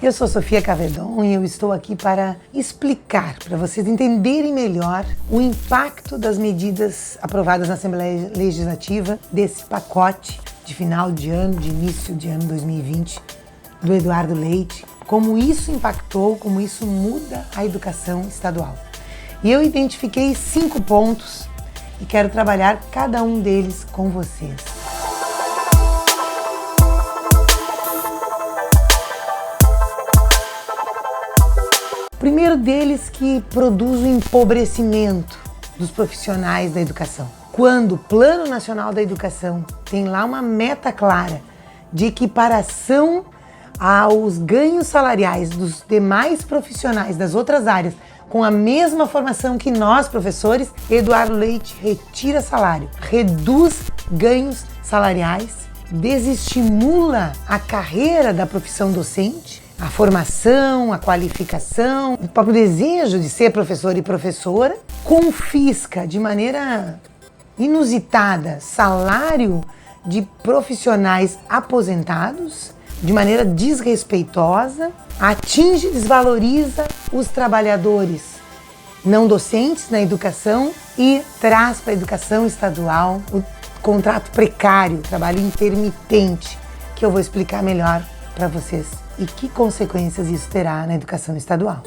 Eu sou Sofia Cavedon e eu estou aqui para explicar, para vocês entenderem melhor o impacto das medidas aprovadas na Assembleia Legislativa desse pacote de final de ano, de início de ano 2020, do Eduardo Leite, como isso impactou, como isso muda a educação estadual. E eu identifiquei 5 pontos e quero trabalhar cada um deles com vocês. O primeiro deles que produz o empobrecimento dos profissionais da educação. Quando o Plano Nacional da Educação tem lá uma meta clara de equiparação aos ganhos salariais dos demais profissionais das outras áreas com a mesma formação que nós, professores, Eduardo Leite retira salário, reduz ganhos salariais, desestimula a carreira da profissão docente, a formação, a qualificação, o próprio desejo de ser professor e professora, confisca de maneira inusitada salário de profissionais aposentados, de maneira desrespeitosa, atinge e desvaloriza os trabalhadores não docentes na educação e traz para a educação estadual o contrato precário, trabalho intermitente, que eu vou explicar melhor para vocês e que consequências isso terá na educação estadual.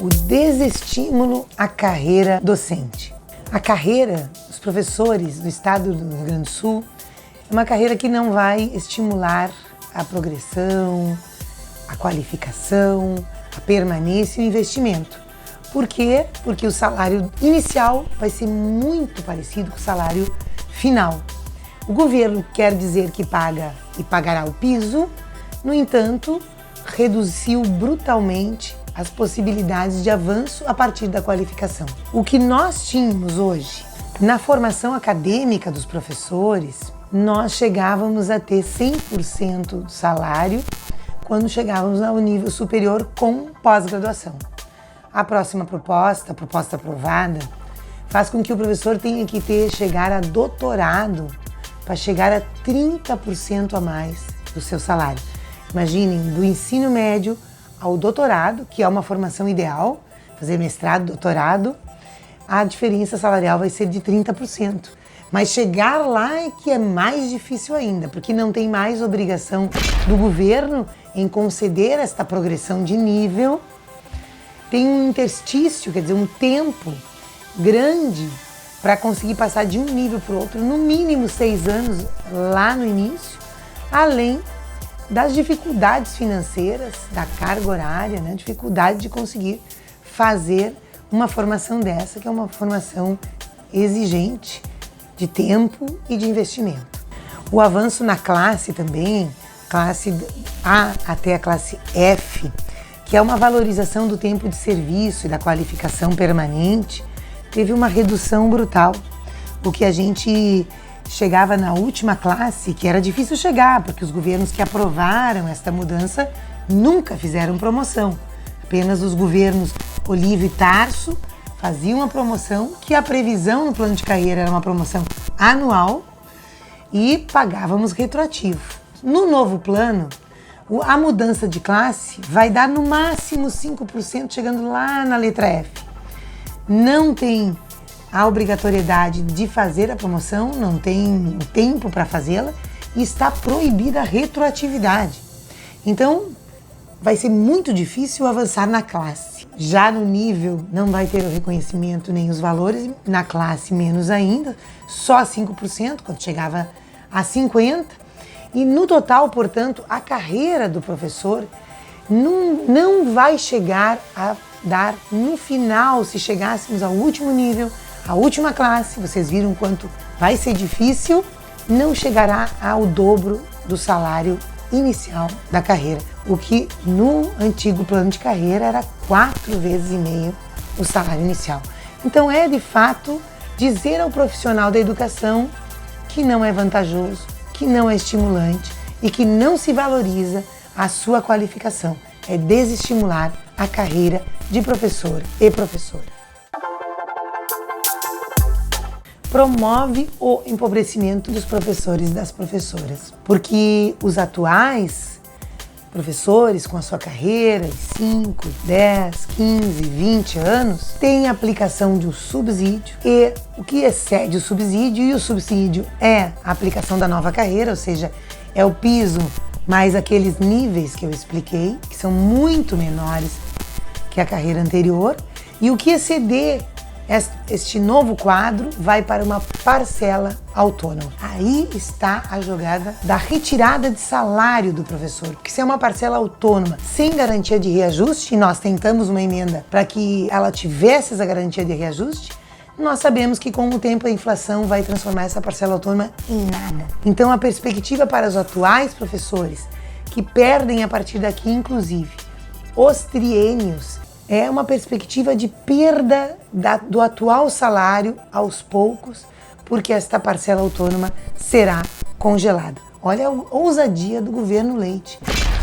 O desestímulo à carreira docente. A carreira dos professores do estado do Rio Grande do Sul é uma carreira que não vai estimular a progressão, a qualificação, a permanência e o investimento. Por quê? Porque o salário inicial vai ser muito parecido com o salário final. O governo quer dizer que paga e pagará o piso, no entanto, reduziu brutalmente as possibilidades de avanço a partir da qualificação. O que nós tínhamos hoje na formação acadêmica dos professores, nós chegávamos a ter 100% do salário quando chegávamos ao nível superior com pós-graduação. A próxima proposta, a proposta aprovada, faz com que o professor tenha que chegar a doutorado para chegar a 30% a mais do seu salário. Imaginem, do ensino médio ao doutorado, que é uma formação ideal, fazer mestrado, doutorado, a diferença salarial vai ser de 30%. Mas chegar lá é que é mais difícil ainda, porque não tem mais obrigação do governo em conceder esta progressão de nível. Tem um interstício, quer dizer, um tempo grande para conseguir passar de um nível para o outro, no mínimo 6 anos lá no início, além das dificuldades financeiras, da carga horária, né? Dificuldade de conseguir fazer uma formação dessa, que é uma formação exigente de tempo e de investimento. O avanço na classe também, classe A até a classe F, que é uma valorização do tempo de serviço e da qualificação permanente, teve uma redução brutal. O que a gente chegava na última classe, que era difícil chegar, porque os governos que aprovaram esta mudança nunca fizeram promoção. Apenas os governos Olívio e Tarso faziam a promoção, que a previsão no plano de carreira era uma promoção anual e pagávamos retroativo. No novo plano, a mudança de classe vai dar no máximo 5%, chegando lá na letra F. Não tem a obrigatoriedade de fazer a promoção, não tem tempo para fazê-la e está proibida a retroatividade. Então, vai ser muito difícil avançar na classe. Já no nível, não vai ter o reconhecimento nem os valores, na classe menos ainda, só 5%, quando chegava a 50%. E no total, portanto, a carreira do professor não vai chegar a dar no final, se chegássemos ao último nível, a última classe, vocês viram quanto vai ser difícil, não chegará ao dobro do salário inicial da carreira, o que no antigo plano de carreira era 4,5 vezes o salário inicial. Então é de fato dizer ao profissional da educação que não é vantajoso, que não é estimulante e que não se valoriza a sua qualificação. É desestimular a carreira de professor e professora. promove o empobrecimento dos professores e das professoras, porque os atuais professores com a sua carreira de 5, 10, 15, 20 anos têm a aplicação de um subsídio e o que excede o subsídio, e o subsídio é a aplicação da nova carreira, ou seja, é o piso mais aqueles níveis que eu expliquei, que são muito menores que a carreira anterior, e o que exceder este novo quadro vai para uma parcela autônoma. Aí está a jogada da retirada de salário do professor, porque se é uma parcela autônoma sem garantia de reajuste, e nós tentamos uma emenda para que ela tivesse essa garantia de reajuste, nós sabemos que com o tempo a inflação vai transformar essa parcela autônoma em nada. Então a perspectiva para os atuais professores, que perdem a partir daqui inclusive os triênios, é uma perspectiva de perda do atual salário aos poucos, porque esta parcela autônoma será congelada. Olha a ousadia do governo Leite.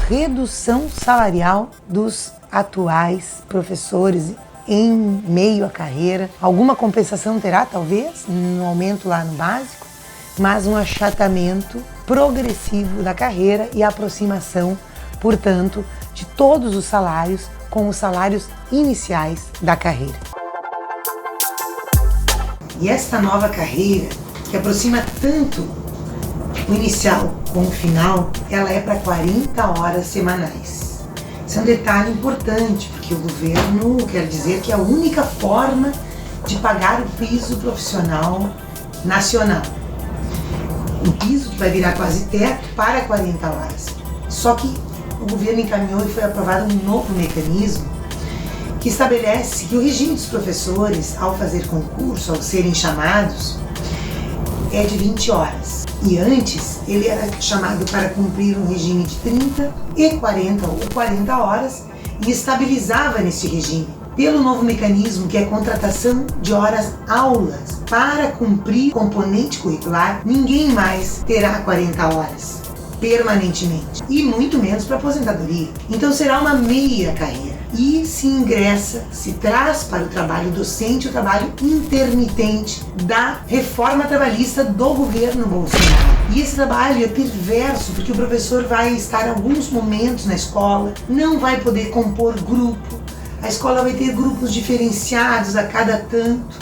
Redução salarial dos atuais professores em meio à carreira. Alguma compensação terá, talvez, no aumento lá no básico, mas um achatamento progressivo da carreira e a aproximação, portanto, de todos os salários com os salários iniciais da carreira. E esta nova carreira, que aproxima tanto o inicial com o final, ela é para 40 horas semanais. Isso é um detalhe importante, porque o governo quer dizer que é a única forma de pagar o piso profissional nacional. Um piso que vai virar quase teto para 40 horas. Só que o governo encaminhou e foi aprovado um novo mecanismo que estabelece que o regime dos professores, ao fazer concurso, ao serem chamados, é de 20 horas. E antes, ele era chamado para cumprir um regime de 30 e 40 ou 40 horas e estabilizava nesse regime. Pelo novo mecanismo, que é contratação de horas aulas, para cumprir componente curricular, ninguém mais terá 40 horas permanentemente, e muito menos para aposentadoria. Então será uma meia carreira e se ingressa, se traz para o trabalho docente o trabalho intermitente da reforma trabalhista do governo Bolsonaro. E esse trabalho é perverso, porque o professor vai estar em alguns momentos na escola, não vai poder compor grupo, a escola vai ter grupos diferenciados a cada tanto,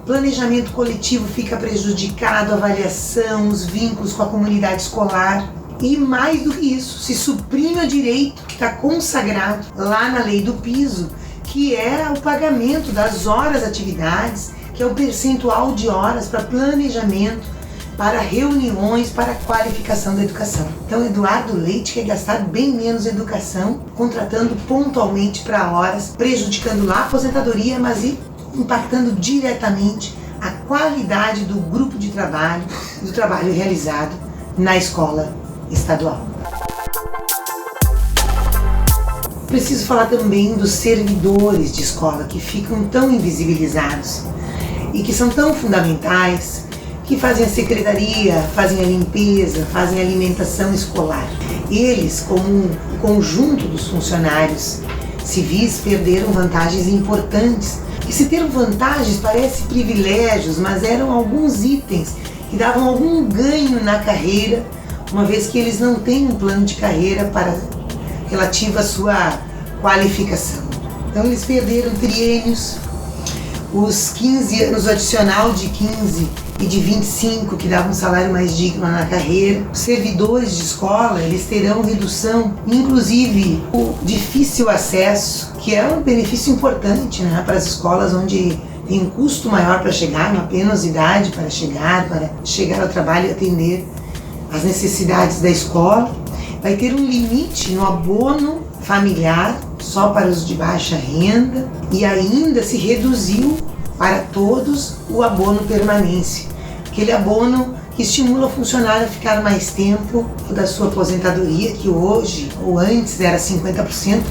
planejamento coletivo fica prejudicado, avaliação, os vínculos com a comunidade escolar. E mais do que isso, se suprime o direito que está consagrado lá na lei do piso, que é o pagamento das horas atividades, que é o percentual de horas para planejamento, para reuniões, para qualificação da educação. Então, Eduardo Leite quer gastar bem menos em educação, contratando pontualmente para horas, prejudicando lá a aposentadoria, mas impactando diretamente a qualidade do grupo de trabalho, do trabalho realizado na escola estadual. Preciso falar também dos servidores de escola, que ficam tão invisibilizados e que são tão fundamentais, que fazem a secretaria, fazem a limpeza, fazem a alimentação escolar. Eles, como o conjunto dos funcionários civis, perderam vantagens importantes. E se ter vantagens parece privilégios, mas eram alguns itens que davam algum ganho na carreira, uma vez que eles não têm um plano de carreira relativo à sua qualificação. Então eles perderam triênios, os 15 anos, o adicional de 15 e de 25, que davam um salário mais digno na carreira. Os servidores de escola, eles terão redução, inclusive o difícil acesso, que é um benefício importante, né, para as escolas onde tem um custo maior para chegar, uma penosidade para chegar ao trabalho e atender as necessidades da escola. Vai ter um limite no abono familiar, só para os de baixa renda, e ainda se reduziu para todos o abono permanência, aquele abono que estimula o funcionário a ficar mais tempo da sua aposentadoria, que hoje ou antes era 50%,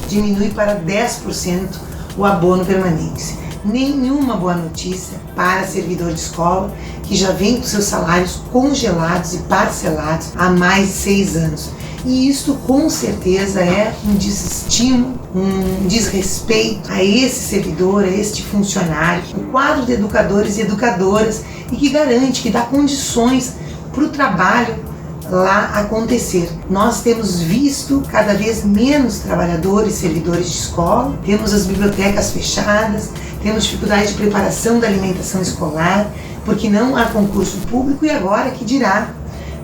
diminui para 10% o abono permanência. Nenhuma boa notícia para servidor de escola que já vem com seus salários congelados e parcelados há mais de 6 anos. E isto com certeza é um desestímulo, um desrespeito a esse servidor, a este funcionário, o quadro de educadores e educadoras, e que garante, que dá condições para o trabalho lá acontecer. Nós temos visto cada vez menos trabalhadores, servidores de escola, temos as bibliotecas fechadas, temos dificuldade de preparação da alimentação escolar, porque não há concurso público, e agora que dirá,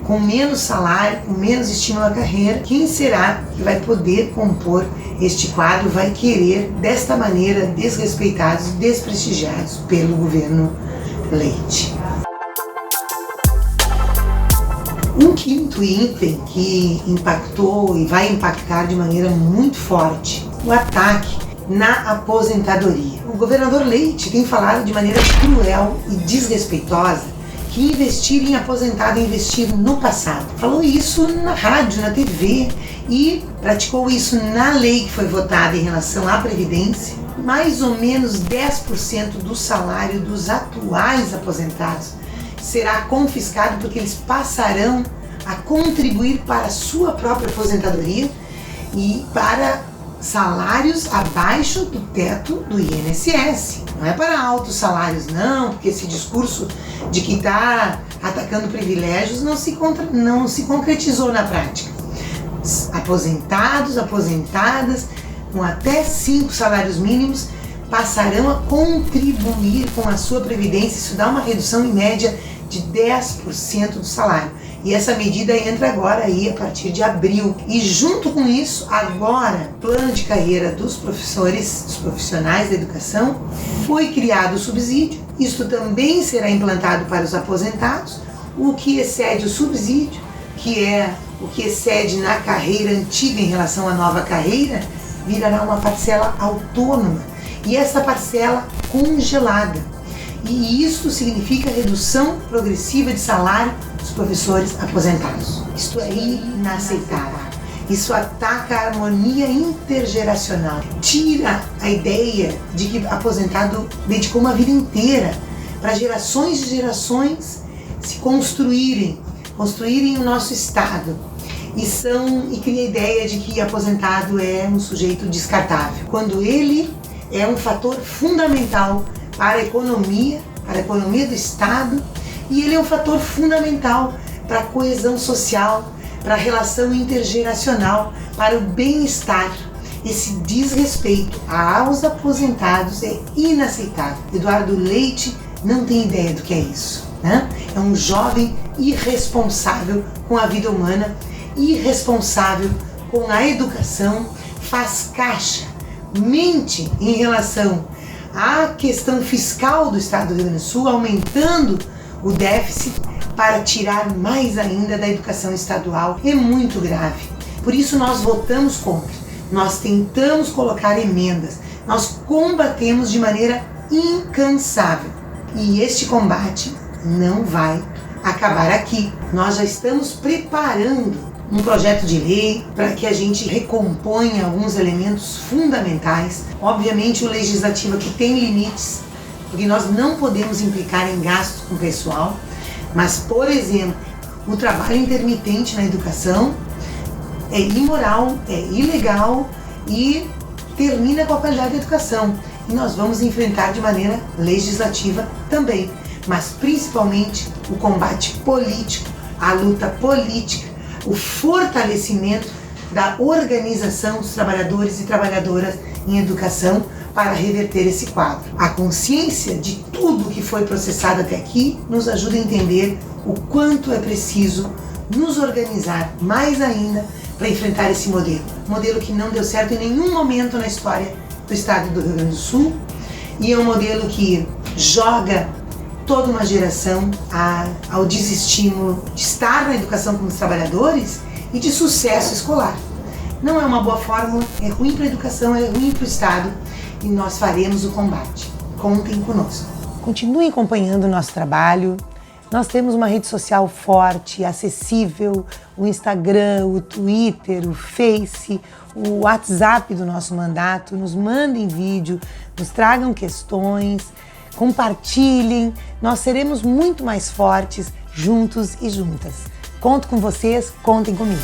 com menos salário, com menos estímulo à carreira, quem será que vai poder compor este quadro, vai querer desta maneira desrespeitados, desprestigiados pelo governo Leite. Um quinto item que impactou e vai impactar de maneira muito forte, o ataque na aposentadoria. O governador Leite tem falado de maneira cruel e desrespeitosa que investir em aposentado é investir no passado. Falou isso na rádio, na TV, e praticou isso na lei que foi votada em relação à Previdência. Mais ou menos 10% do salário dos atuais aposentados será confiscado, porque eles passarão a contribuir para a sua própria aposentadoria e para salários abaixo do teto do INSS. Não é para altos salários não, porque esse discurso de que está atacando privilégios não se concretizou na prática. Aposentados, aposentadas com até 5 salários mínimos passarão a contribuir com a sua previdência. Isso dá uma redução em média de 10% do salário. E essa medida entra agora aí a partir de abril. E junto com isso, agora, plano de carreira dos professores, dos profissionais da educação, foi criado o subsídio. Isto também será implantado para os aposentados. O que excede o subsídio, que é o que excede na carreira antiga em relação à nova carreira, virará uma parcela autônoma. E essa parcela congelada. E isso significa redução progressiva de salário dos professores aposentados. Isto é inaceitável. Isso ataca a harmonia intergeracional. Tira a ideia de que aposentado dedicou uma vida inteira para gerações e gerações se construírem o nosso Estado. E cria a ideia de que aposentado é um sujeito descartável, quando ele é um fator fundamental para a economia do Estado, e ele é um fator fundamental para a coesão social, para a relação intergeracional, para o bem-estar. Esse desrespeito aos aposentados é inaceitável. Eduardo Leite não tem ideia do que é isso, né? É um jovem irresponsável com a vida humana, irresponsável com a educação, faz caixa, mente em relação à questão fiscal do Estado do Rio Grande do Sul, aumentando o déficit para tirar mais ainda da educação estadual. É muito grave. Por isso nós votamos contra, nós tentamos colocar emendas, nós combatemos de maneira incansável. E este combate não vai acabar aqui. Nós já estamos preparando um projeto de lei para que a gente recomponha alguns elementos fundamentais. Obviamente o legislativo aqui tem limites, porque nós não podemos implicar em gastos com o pessoal, mas, por exemplo, o trabalho intermitente na educação é imoral, é ilegal e termina com a qualidade da educação. E nós vamos enfrentar de maneira legislativa também, mas principalmente o combate político, a luta política, o fortalecimento da organização dos trabalhadores e trabalhadoras em educação para reverter esse quadro. A consciência de tudo que foi processado até aqui nos ajuda a entender o quanto é preciso nos organizar mais ainda para enfrentar esse modelo. Modelo que não deu certo em nenhum momento na história do Estado do Rio Grande do Sul, e é um modelo que joga toda uma geração ao desestímulo de estar na educação com os trabalhadores e de sucesso escolar. Não é uma boa fórmula, é ruim para a educação, é ruim para o Estado, e nós faremos o combate. Contem conosco. Continuem acompanhando o nosso trabalho. Nós temos uma rede social forte, acessível, o Instagram, o Twitter, o Face, o WhatsApp do nosso mandato. Nos mandem vídeo, nos tragam questões, compartilhem. Nós seremos muito mais fortes juntos e juntas. Conto com vocês, contem comigo.